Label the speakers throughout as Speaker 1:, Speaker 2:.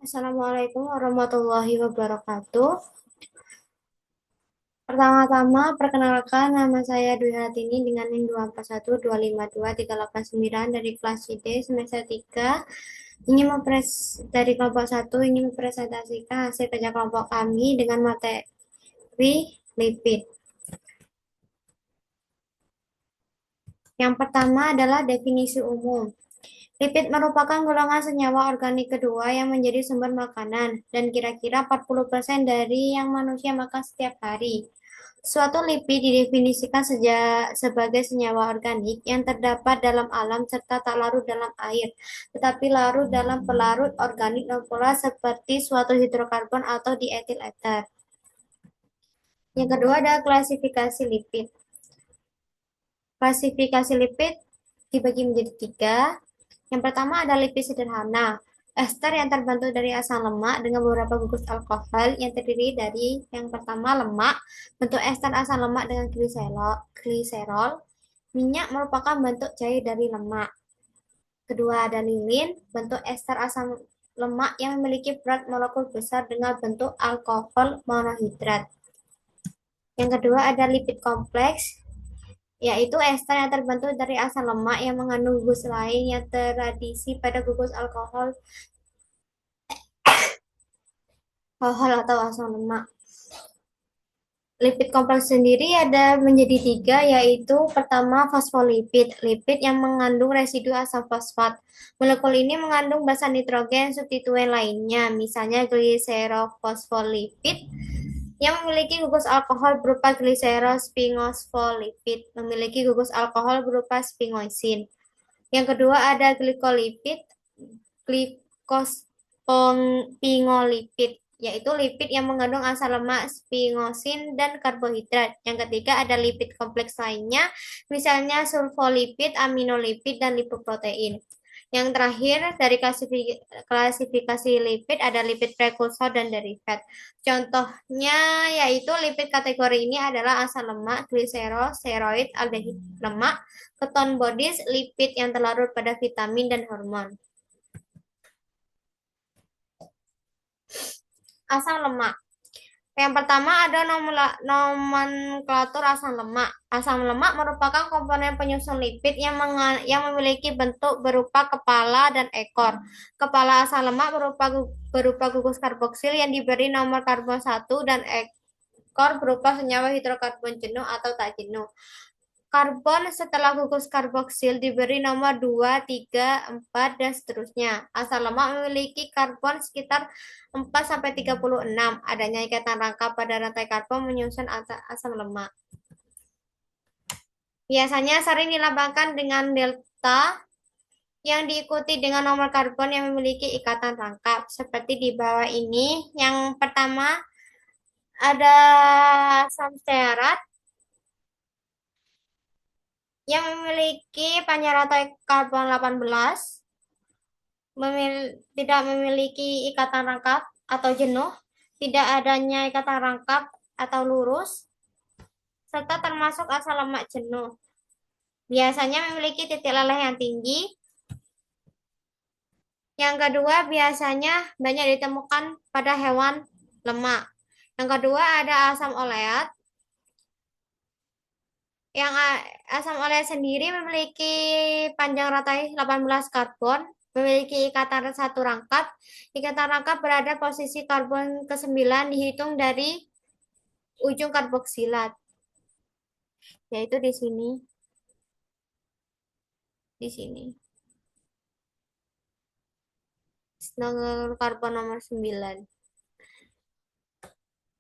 Speaker 1: Assalamualaikum warahmatullahi wabarakatuh. Pertama-tama, perkenalkan nama saya Dwi Hartini dengan NIM 241252389 dari kelas ID semester 3. Dari kelompok satu ingin mempresentasikan hasil kerja kelompok kami dengan materi lipid. Yang pertama adalah definisi umum. Lipid merupakan golongan senyawa organik kedua yang menjadi sumber makanan dan kira-kira 40% dari yang manusia makan setiap hari. Suatu lipid didefinisikan sebagai senyawa organik yang terdapat dalam alam serta tak larut dalam air, tetapi larut dalam pelarut organik non-polar seperti suatu hidrokarbon atau dietil ether. Yang kedua adalah klasifikasi lipid. Klasifikasi lipid dibagi menjadi tiga. Yang pertama ada lipid sederhana, ester yang terbentuk dari asam lemak dengan beberapa gugus alkohol yang terdiri dari yang pertama lemak, bentuk ester asam lemak dengan gliserol. Minyak merupakan bentuk cair dari lemak. Kedua ada lilin, bentuk ester asam lemak yang memiliki berat molekul besar dengan bentuk alkohol monohidrat. Yang kedua ada lipid kompleks, yaitu ester yang terbentuk dari asam lemak yang mengandung gugus lain yang teradisi pada gugus alkohol atau asam lemak. Lipid kompleks sendiri ada menjadi tiga, yaitu pertama fosfolipid, lipid yang mengandung residu asam fosfat. Molekul ini mengandung basa nitrogen substituen lainnya, misalnya gliserofosfolipid yang memiliki gugus alkohol berupa gliserosphingosfolipid, memiliki gugus alkohol berupa sphingosine. Yang kedua ada glikolipid, glikosphingolipid, yaitu lipid yang mengandung asam lemak, sphingosine, dan karbohidrat. Yang ketiga ada lipid kompleks lainnya, misalnya sulfolipid, aminolipid, dan lipoprotein. Yang terakhir dari klasifikasi lipid ada lipid prekursor dan derivat. Contohnya yaitu lipid kategori ini adalah asam lemak, gliserol, steroid, aldehid lemak, keton bodies, lipid yang terlarut pada vitamin dan hormon. Asam lemak. Yang pertama ada nomenklatur asam lemak. Asam lemak merupakan komponen penyusun lipid yang memiliki bentuk berupa kepala dan ekor. Kepala asam lemak berupa gugus karboksil yang diberi nomor karbon 1 dan ekor berupa senyawa hidrokarbon jenuh atau tak jenuh. Karbon setelah gugus karboksil diberi nomor 2, 3, 4, dan seterusnya. Asam lemak memiliki karbon sekitar 4-36. Adanya ikatan rangka pada rantai karbon menyusun asam lemak. Biasanya sering dilambangkan dengan delta yang diikuti dengan nomor karbon yang memiliki ikatan rangkap. Seperti di bawah ini. Yang pertama ada asam stearat yang memiliki panjang rantai karbon 18, tidak memiliki ikatan rangkap atau jenuh, tidak adanya ikatan rangkap atau lurus, serta termasuk asam lemak jenuh. Biasanya memiliki titik leleh yang tinggi. Yang kedua, biasanya banyak ditemukan pada hewan lemak. Yang kedua ada asam oleat. Yang asam oleat sendiri memiliki panjang rantai 18 karbon, memiliki ikatan satu rangkap. Ikatan rangkap berada posisi karbon ke-9 dihitung dari ujung karboksilat, yaitu di sini. Di sini. Karbon nomor 9.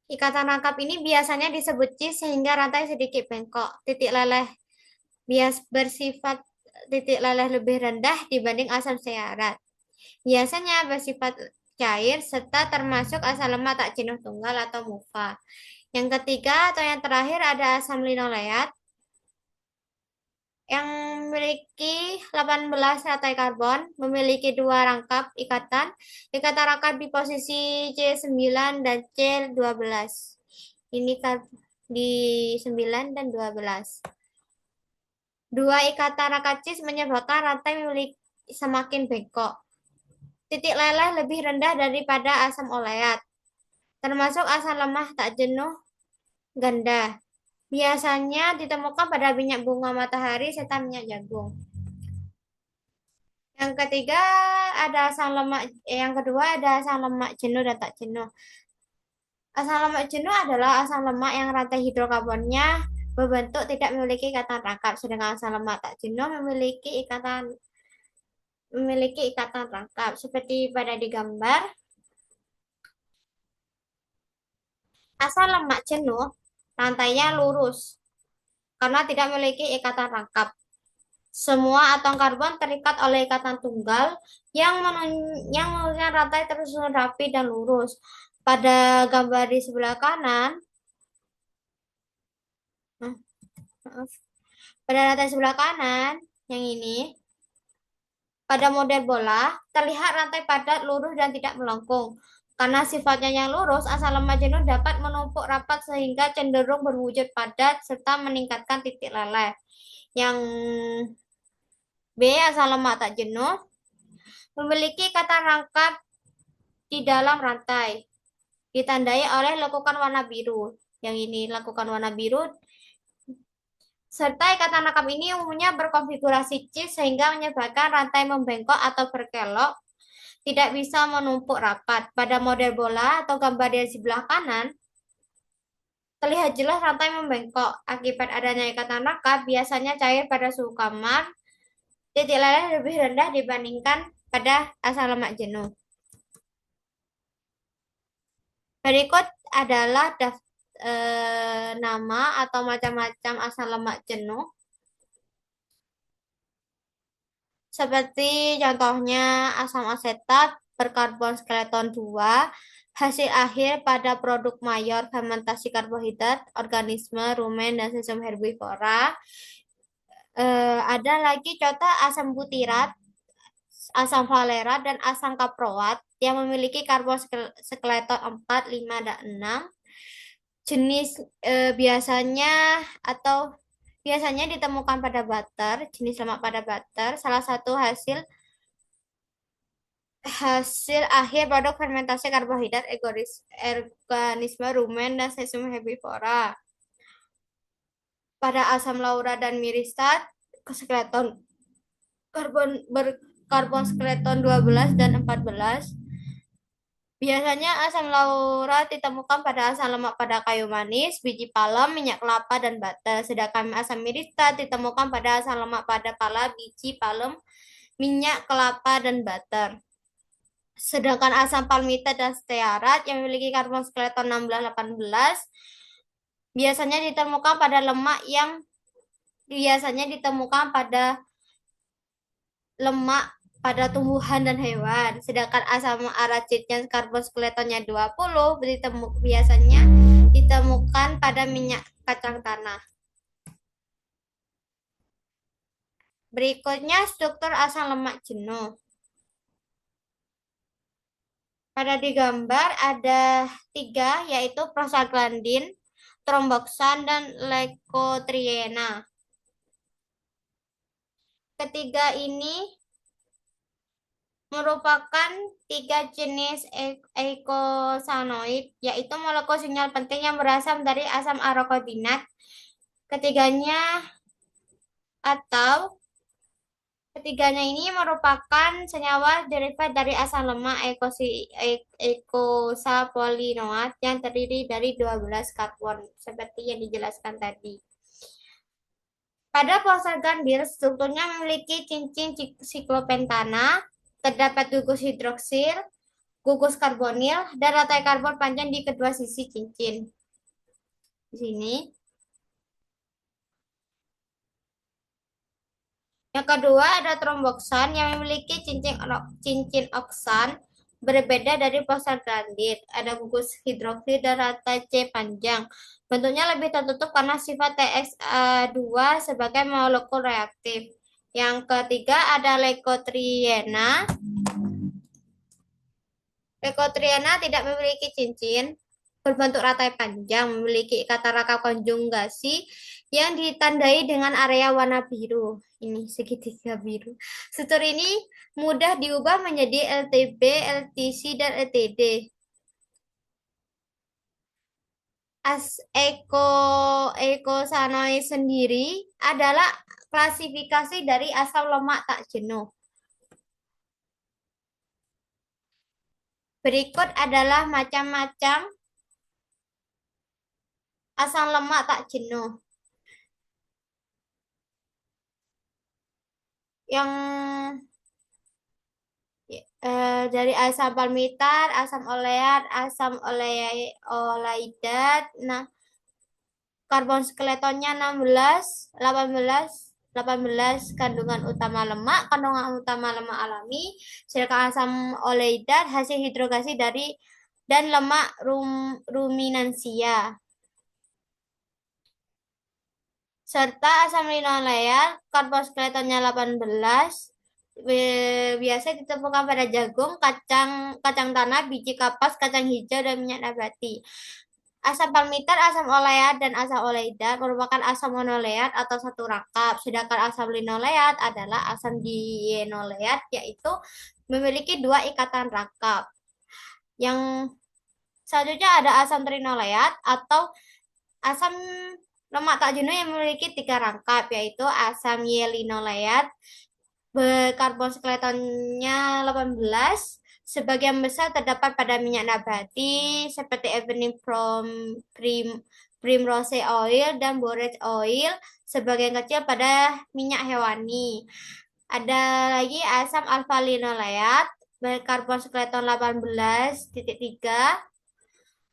Speaker 1: Ikatan rangkap ini biasanya disebut cis sehingga rantai sedikit bengkok. Titik leleh bersifat titik leleh lebih rendah dibanding asam stearat. Biasanya bersifat cair serta termasuk asam lemak tak jenuh tunggal atau MUFA. Yang ketiga atau yang terakhir ada asam linoleat yang memiliki 18 rantai karbon, memiliki dua rangkap ikatan. Ikatan rangkap di posisi C9 dan C12. Ini di 9 dan 12. Dua ikatan rangkap cis menyebabkan rantai memiliki semakin bengkok. Titik leleh lebih rendah daripada asam oleat, termasuk asam lemah tak jenuh ganda. Biasanya ditemukan pada minyak bunga matahari serta minyak jagung. Yang ketiga ada asam lemak, yang kedua ada asam lemak jenuh dan tak jenuh. Asam lemak jenuh adalah asam lemak yang rantai hidrokarbonnya berbentuk tidak memiliki ikatan rangkap, sedangkan asam lemak tak jenuh memiliki ikatan rangkap. Seperti pada di gambar, asam lemak jenuh rantainya lurus karena tidak memiliki ikatan rangkap. Semua atom karbon terikat oleh ikatan tunggal yang menunjukkan rantai tersusun rapi dan lurus. Pada gambar di sebelah kanan, nah, maaf. Pada rantai sebelah kanan yang ini, pada model bola terlihat rantai padat, lurus dan tidak melengkung. Karena sifatnya yang lurus, asam lemak jenuh dapat menumpuk rapat sehingga cenderung berwujud padat serta meningkatkan titik leleh. Yang B, asam lemak tak jenuh memiliki ikatan rangkap di dalam rantai, ditandai oleh lekukan warna biru. Yang ini lekukan warna biru, serta ikatan rangkap ini umumnya berkonfigurasi chip sehingga menyebabkan rantai membengkok atau berkelok, tidak bisa menumpuk rapat. Pada model bola atau gambar di sebelah kanan, terlihat jelas rantai membengkok. Akibat adanya ikatan rangkap, biasanya cair pada suhu kamar, titik leleh lebih rendah dibandingkan pada asam lemak jenuh. Berikut adalah nama atau macam-macam asam lemak jenuh. Seperti contohnya asam asetat berkarbon skeleton 2, hasil akhir pada produk mayor fermentasi karbohidrat organisme rumen dan sesum herbivora. Ada lagi contoh asam butirat, asam valerat, dan asam kaproat yang memiliki karbon skeleton 4, 5, dan 6. Jenis biasanya ditemukan pada butter, jenis lemak pada butter, salah satu hasil akhir produk fermentasi karbohidrat organisme rumen dan sesum herbivora. Pada asam laurat dan miristat, skeleton berkarbon skeleton 12 dan 14. Biasanya asam laurat ditemukan pada asam lemak pada kayu manis, biji palem, minyak kelapa, dan butter. Sedangkan asam miristat ditemukan pada asam lemak pada pala, biji palem, minyak kelapa, dan butter. Sedangkan asam palmitat dan stearat yang memiliki karbon skeleton 16-18 biasanya ditemukan pada lemak pada tumbuhan dan hewan. Sedangkan asam aracid yang karbon skeletonnya 20 biasanya ditemukan pada minyak kacang tanah. Berikutnya struktur asam lemak jenuh. Pada di gambar ada 3, yaitu prostaglandin, tromboksan, dan leukotriena. Ketiga ini merupakan 3 jenis eikosanoid, yaitu molekul sinyal penting yang berasal dari asam aragonit. Ketiganya ini merupakan senyawa derivat dari asam lemak eikosapolinoat yang terdiri dari 12 karbon, seperti yang dijelaskan tadi. Pada prostaglandin, strukturnya memiliki cincin siklopentana, terdapat gugus hidroksil, gugus karbonil, dan rantai karbon panjang di kedua sisi cincin. Di sini. Yang kedua ada tromboksan yang memiliki cincin oksan berbeda dari prostaglandin. Ada gugus hidroksil dan rantai C panjang. Bentuknya lebih tertutup karena sifat TX2 sebagai molekul reaktif. Yang ketiga ada leukotriena. Leukotriena tidak memiliki cincin, berbentuk rantai panjang, memiliki ikatan rangkap konjugasi yang ditandai dengan area warna biru. ini segitiga biru. Struktur ini mudah diubah menjadi LTB, LTC, dan LTD. Eko Ekosanoid sendiri adalah klasifikasi dari asam lemak tak jenuh. Berikut adalah macam-macam asam lemak tak jenuh. Yang dari asam palmitat, asam oleat, asam oleadat. Nah, karbon skeletonnya 16, 18, 18 kandungan utama lemak, kandungan utama lemak alami, sedangkan asam oleadat hasil hidrogasi dari dan lemak ruminansia. Serta asam linoleat, karbon skeletonnya 18, biasa ditemukan pada jagung, kacang kacang tanah, biji kapas, kacang hijau, dan minyak nabati. Asam palmitat, asam oleat, dan asam oleadat merupakan asam monoleat atau satu rangkap, sedangkan asam linoleat adalah asam dienoleat, yaitu memiliki dua ikatan rangkap. Yang selanjutnya ada asam trinoleat atau asam lemak tak jenuh yang memiliki tiga rangkap, yaitu asam linoleat, karbon skeletonnya 18, sebagian besar terdapat pada minyak nabati seperti evening primrose oil dan borage oil, sebagian kecil pada minyak hewani. Ada lagi asam alfa linoleat berkarbon skeleton 18,3,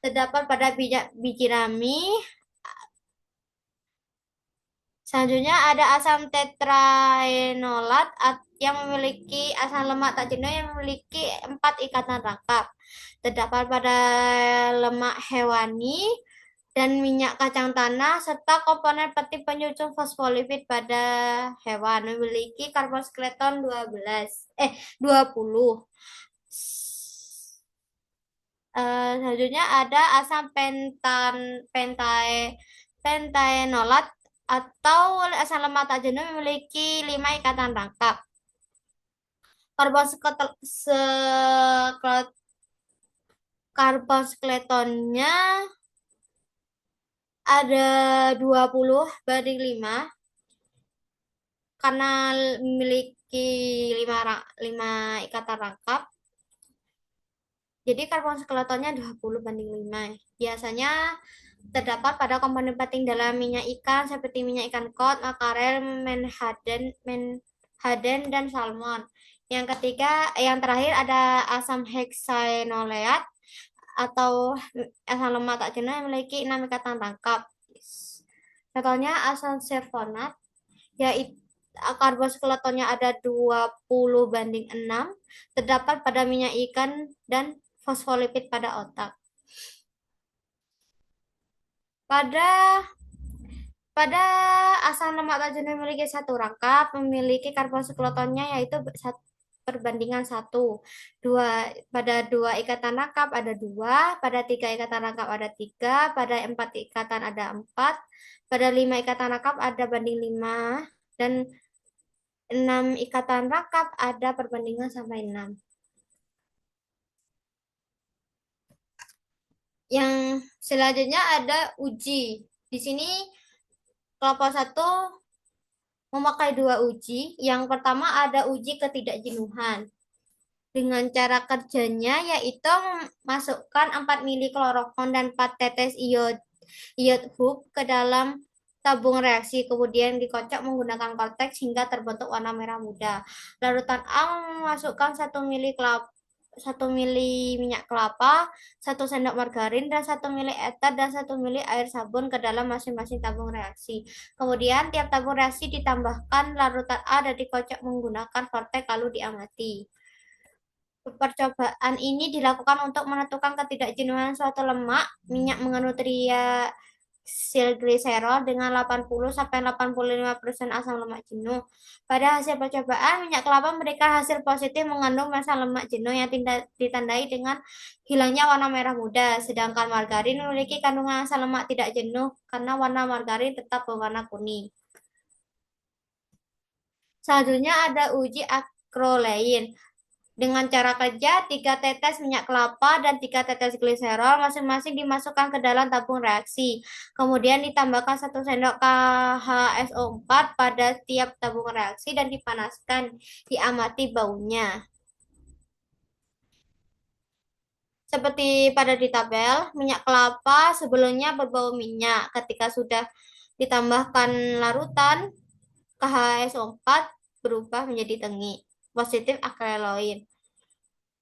Speaker 1: terdapat pada biji rami. Selanjutnya ada asam tetraenolat yang memiliki asam lemak tak jenuh yang memiliki 4 ikatan rangkap. Terdapat pada lemak hewani dan minyak kacang tanah serta komponen penting penyusun fosfolipid pada hewan memiliki karbon skeleton 20. Selanjutnya ada asam pentaenolat atau asam lemak tak jenuh memiliki 5 ikatan rangkap. Karbon skeletonnya ada 20/5 karena memiliki 5 ikatan rangkap. Jadi karbon skeletonnya 20/5. Biasanya terdapat pada komponen penting dalam minyak ikan seperti minyak ikan kod, makarel, menhaden, dan salmon. Yang terakhir ada asam hexaenoleat atau asam lemak tak jenuh yang memiliki 6 ikatan rangkap. Contohnya asam sulfonat, yaitu karbon skeletonnya ada 20/6, terdapat pada minyak ikan dan fosfolipid pada otak. Pada pada asam lemak tak jenuh memiliki satu rangkap, memiliki karbon skeletonnya yaitu perbandingan 1. Pada 2 ikatan rangkap ada 2, pada 3 ikatan rangkap ada 3, pada 4 ikatan ada 4, pada 5 ikatan rangkap ada banding 5, dan 6 ikatan rangkap ada perbandingan sampai 6. Yang selanjutnya ada uji. Di sini kelompok 1 memakai 2 uji. Yang pertama ada uji ketidakjenuhan. Dengan cara kerjanya yaitu memasukkan 4 mili klorofon dan 4 tetes iod hub ke dalam tabung reaksi, kemudian dikocok menggunakan korteks hingga terbentuk warna merah muda. Larutan A memasukkan 1 mili minyak kelapa, 1 sendok margarin, dan 1 mili eter dan 1 mili air sabun ke dalam masing-masing tabung reaksi. Kemudian tiap tabung reaksi ditambahkan larutan A dan dikocok menggunakan vortex lalu diamati. Percobaan ini dilakukan untuk menentukan ketidakjenuhan suatu lemak minyak mengandung triacylglycerol dengan 80-85% asam lemak jenuh. Pada hasil percobaan, minyak kelapa memberikan hasil positif mengandung asam lemak jenuh yang ditandai dengan hilangnya warna merah muda, sedangkan margarin memiliki kandungan asam lemak tidak jenuh karena warna margarin tetap berwarna kuning. Selanjutnya ada uji akrolein. Dengan cara kerja, 3 tetes minyak kelapa dan 3 tetes gliserol masing-masing dimasukkan ke dalam tabung reaksi. Kemudian ditambahkan 1 sendok KHSO4 pada tiap tabung reaksi dan dipanaskan. Diamati baunya. Seperti pada di tabel, minyak kelapa sebelumnya berbau minyak. Ketika sudah ditambahkan larutan, KHSO4 berubah menjadi tengi. Positif akriloid.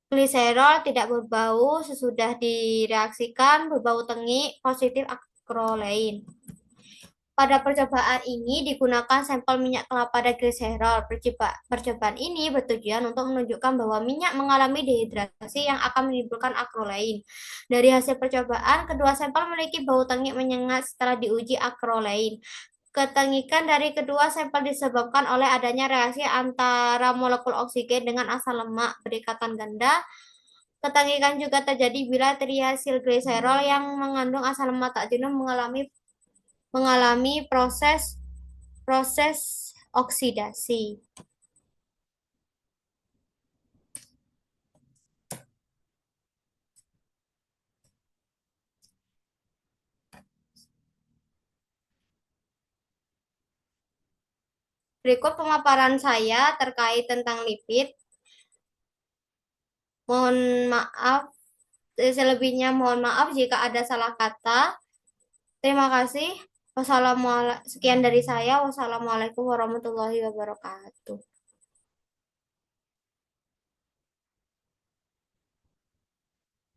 Speaker 1: Gliserol tidak berbau sesudah direaksikan, berbau tengi, positif akrolein. Pada percobaan ini digunakan sampel minyak kelapa dan gliserol. Percobaan ini bertujuan untuk menunjukkan bahwa minyak mengalami dehidrasi yang akan menimbulkan akrolein. Dari hasil percobaan, kedua sampel memiliki bau tengik menyengat setelah diuji akrolein. Ketengikan dari kedua sampel disebabkan oleh adanya reaksi antara molekul oksigen dengan asam lemak berikatan ganda. Ketengikan juga terjadi bila triasilgliserol yang mengandung asam lemak tak jenuh mengalami mengalami proses proses oksidasi. Berikut pemaparan saya terkait tentang lipid. Mohon maaf, selebihnya mohon maaf jika ada salah kata. Terima kasih. Sekian dari saya. Wassalamualaikum warahmatullahi wabarakatuh.